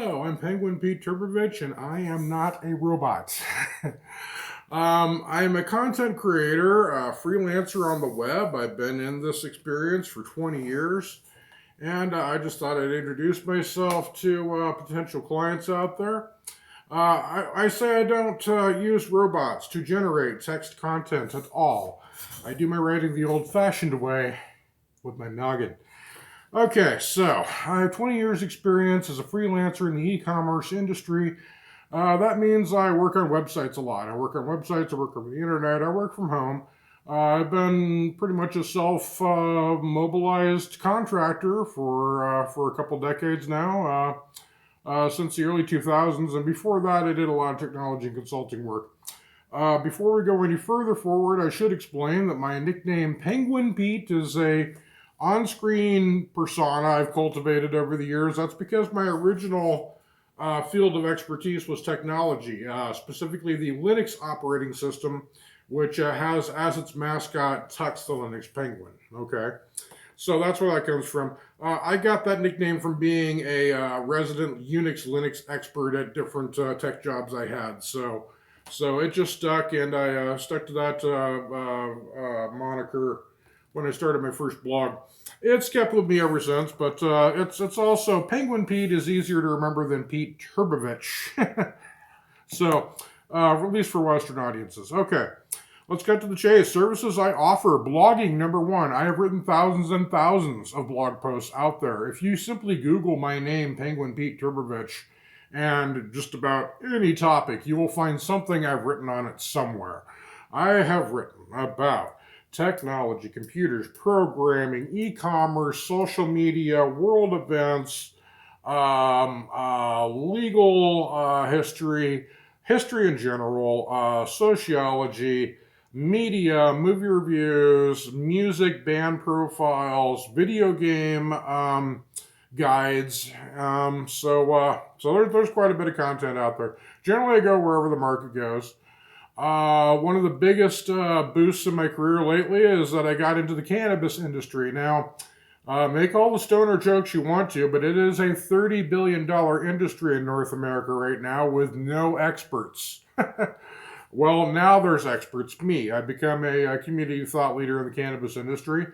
Hello, I'm Penguin Pete Trbovich, and I am not a robot. I am a content creator, a freelancer on the web. I've been in this experience for 20 years, and I just thought I'd introduce myself to potential clients out there. I say I don't use robots to generate text content at all. I do my writing the old fashioned way with my noggin. Okay, so I have 20 years experience as a freelancer in the e-commerce industry. That means I work on websites a lot. I work on websites, I work on the internet, I work from home. I've been pretty much a self-mobilized contractor for a couple decades now, since the early 2000s, and before that I did a lot of technology and consulting work. Before we go any further forward, I should explain that my nickname Penguin Pete is a on-screen persona I've cultivated over the years. That's because my original field of expertise was technology, specifically the Linux operating system, which has as its mascot Tux the Linux Penguin. Okay, so that's where that comes from. I got that nickname from being a resident Unix Linux expert at different tech jobs I had. So it just stuck, and I stuck to that moniker when I started my first blog. It's kept with me ever since, but it's also Penguin Pete is easier to remember than Pete Trbovich. So, at least for Western audiences. Okay, let's get to the chase. Services I offer. Blogging, number one. I have written thousands and thousands of blog posts out there. If you simply Google my name, Penguin Pete Trbovich, and just about any topic, you will find something I've written on it somewhere. I have written about technology, computers, programming, e-commerce, social media, world events, legal history, history in general, sociology, media, movie reviews, music, band profiles, video game guides. So there's quite a bit of content out there. Generally, I go wherever the market goes. One of the biggest boosts in my career lately is that I got into the cannabis industry. Now, make all the stoner jokes you want to, but it is a $30 billion industry in North America right now with no experts. Well, now there's experts, me. I've become a community thought leader in the cannabis industry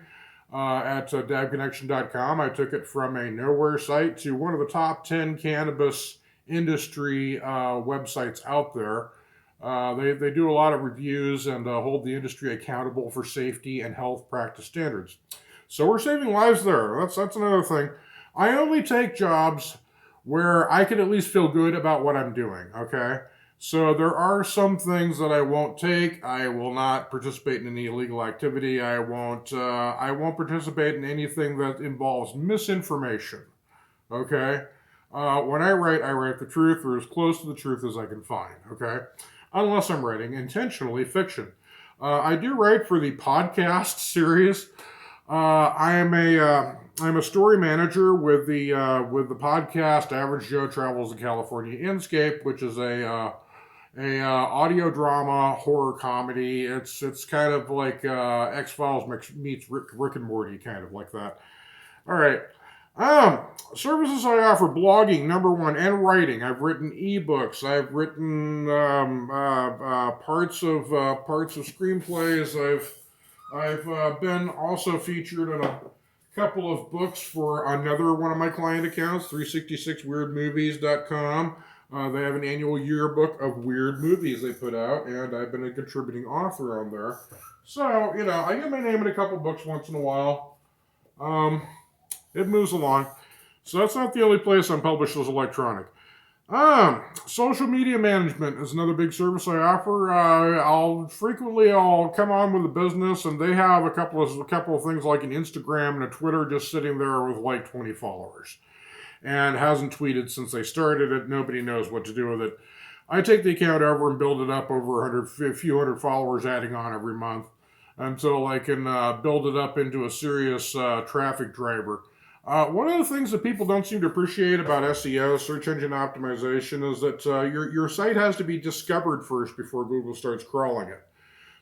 at dabconnection.com. I took it from a nowhere site to one of the top 10 cannabis industry websites out there. They do a lot of reviews and hold the industry accountable for safety and health practice standards. So we're saving lives there. That's another thing. I only take jobs where I can at least feel good about what I'm doing, okay? So there are some things that I won't take. I will not participate in any illegal activity. I won't participate in anything that involves misinformation, okay? When I write the truth or as close to the truth as I can find, okay? Unless I'm writing intentionally fiction. I do write for the podcast series. I'm a story manager with the podcast Average Joe Travels the California Inscape, which is a audio drama horror comedy. It's kind of like X-Files meets Rick and Morty, kind of like that. All right. Services I offer: blogging, number one, and writing. I've written ebooks. I've written parts of screenplays. I've been also featured in a couple of books for another one of my client accounts, 366weirdmovies.com. They have an annual yearbook of weird movies they put out, and I've been a contributing author on there. So, I get my name in a couple books once in a while. It moves along. So that's not the only place I'm published as electronic. Social media management is another big service I offer. I'll come on with a business, and they have a couple of things like an Instagram and a Twitter just sitting there with like 20 followers, and hasn't tweeted since they started it. Nobody knows what to do with it. I take the account over and build it up over a few hundred followers, adding on every month, until I can build it up into a serious traffic driver. One of the things that people don't seem to appreciate about SEO, search engine optimization, is that your site has to be discovered first before Google starts crawling it.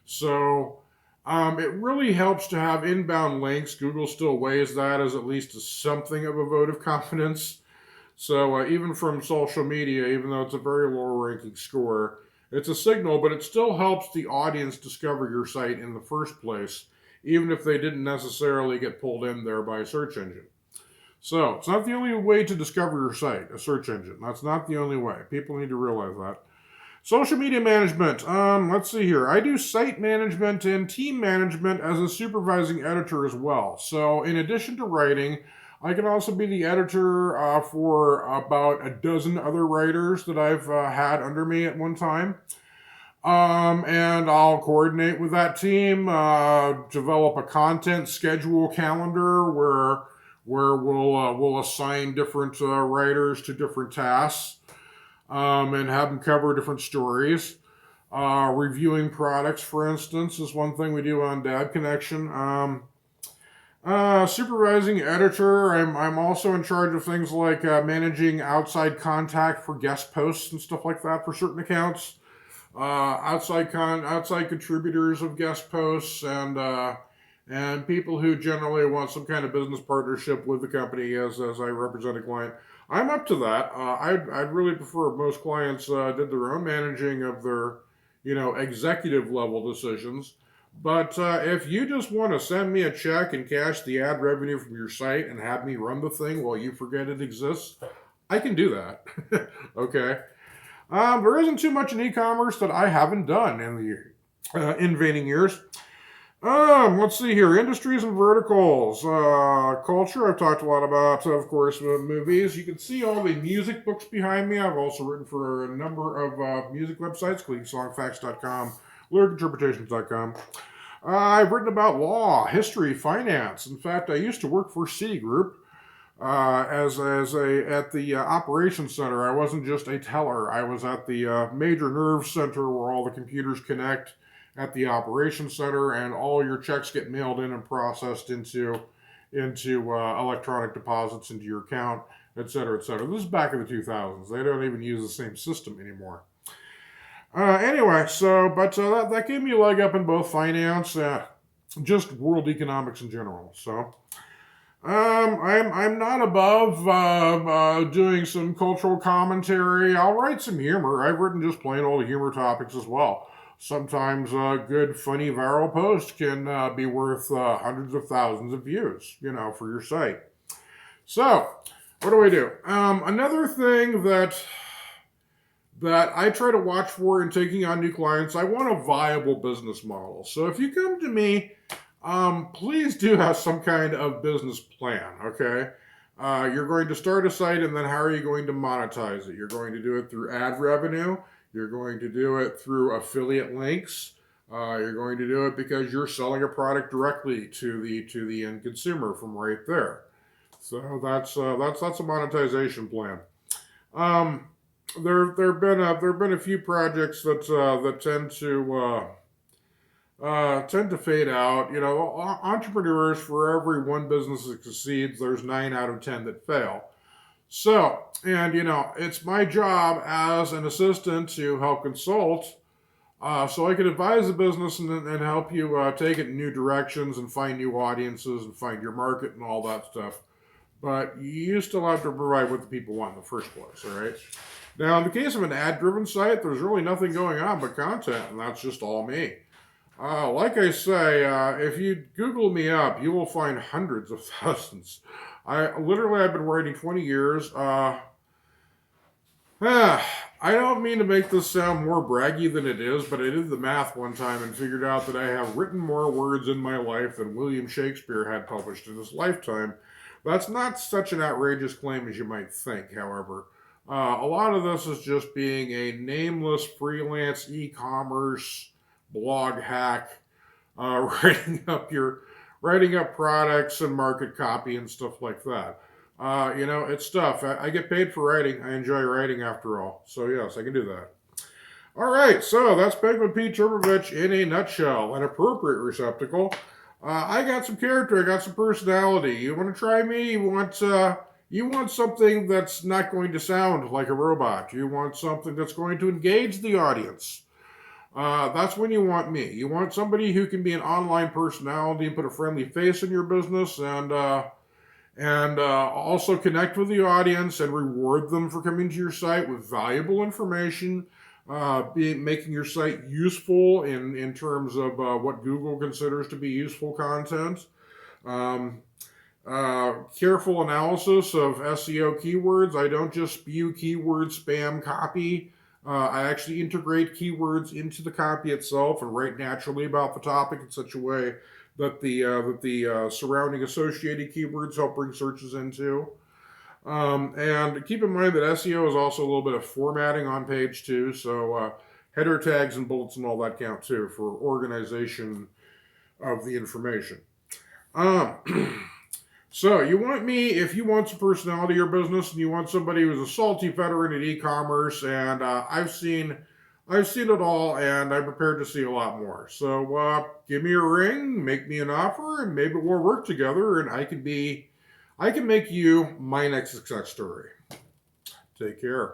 So it really helps to have inbound links. Google still weighs that as at least something of a vote of confidence. So even from social media, even though it's a very low ranking score, it's a signal, but it still helps the audience discover your site in the first place, even if they didn't necessarily get pulled in there by a search engine. So it's not the only way to discover your site, a search engine. That's not the only way. People need to realize that. Social media management. Let's see here. I do site management and team management as a supervising editor as well. So in addition to writing, I can also be the editor for about a dozen other writers that I've had under me at one time. And I'll coordinate with that team, develop a content schedule calendar where we'll assign different writers to different tasks, and have them cover different stories. Reviewing products, for instance, is one thing we do on Dad Connection. Supervising editor, I'm also in charge of things like managing outside contact for guest posts and stuff like that for certain accounts. Outside contributors of guest posts, and people who generally want some kind of business partnership with the company as I represent a client. I'm up to that. I'd really prefer if most clients did their own managing of their, executive level decisions. But if you just want to send me a check and cash the ad revenue from your site and have me run the thing while you forget it exists, I can do that. Okay. There isn't too much in e-commerce that I haven't done in the invading years. Let's see here. Industries and verticals. Culture, I've talked a lot about, of course, movies. You can see all the music books behind me. I've also written for a number of music websites, including songfacts.com, lyricinterpretations.com. I've written about law, history, finance. In fact, I used to work for Citigroup at the operations center. I wasn't just a teller. I was at the major nerve center where all the computers connect at the operations center, and all your checks get mailed in and processed into electronic deposits into your account, et cetera, et cetera. This is back in the 2000s. They don't even use the same system anymore. Anyway, but that gave me a leg up in both finance, just world economics in general. So I'm not above doing some cultural commentary. I'll write some humor. I've written just plain old humor topics as well. Sometimes a good, funny, viral post can be worth hundreds of thousands of views, for your site. So, what do I do? Another thing that I try to watch for in taking on new clients, I want a viable business model. So if you come to me, please do have some kind of business plan, okay? You're going to start a site, and then how are you going to monetize it? You're going to do it through ad revenue. You're going to do it through affiliate links. You're going to do it because you're selling a product directly to the end consumer from right there. So that's a monetization plan. There've been a few projects that tend to fade out. Entrepreneurs, for every one business that succeeds, there's 9 out of 10 that fail. So, and it's my job as an assistant to help consult, so I can advise the business and help you take it in new directions and find new audiences and find your market and all that stuff. But you still have to provide what the people want in the first place, all right? Now, in the case of an ad-driven site, there's really nothing going on but content, and that's just all me. Like I say, if you Google me up, you will find hundreds of thousands. I've been writing 20 years. I don't mean to make this sound more braggy than it is, but I did the math one time and figured out that I have written more words in my life than William Shakespeare had published in his lifetime. That's not such an outrageous claim as you might think, however. A lot of this is just being a nameless freelance e-commerce blog hack, writing up products and market copy and stuff like that. It's stuff. I get paid for writing. I enjoy writing after all. So yes, I can do that. All right, so that's Penguin Pete Trbovich in a nutshell, an appropriate receptacle. I got some character. I got some personality. You want to try me? You want something that's not going to sound like a robot. You want something that's going to engage the audience. That's when you want me. You want somebody who can be an online personality and put a friendly face in your business And also connect with the audience and reward them for coming to your site with valuable information, making your site useful in terms of what Google considers to be useful content. Um, Careful analysis of SEO keywords. I don't just spew keyword spam copy. I actually integrate keywords into the copy itself and write naturally about the topic in such a way that the surrounding associated keywords help bring searches into. And keep in mind that SEO is also a little bit of formatting on page too. So header tags and bullets and all that count too for organization of the information. So you want me, if you want some personality to your business and you want somebody who's a salty veteran at e-commerce, and I've seen it all, and I'm prepared to see a lot more. So give me a ring, make me an offer, and maybe we'll work together, and I can make you my next success story. Take care.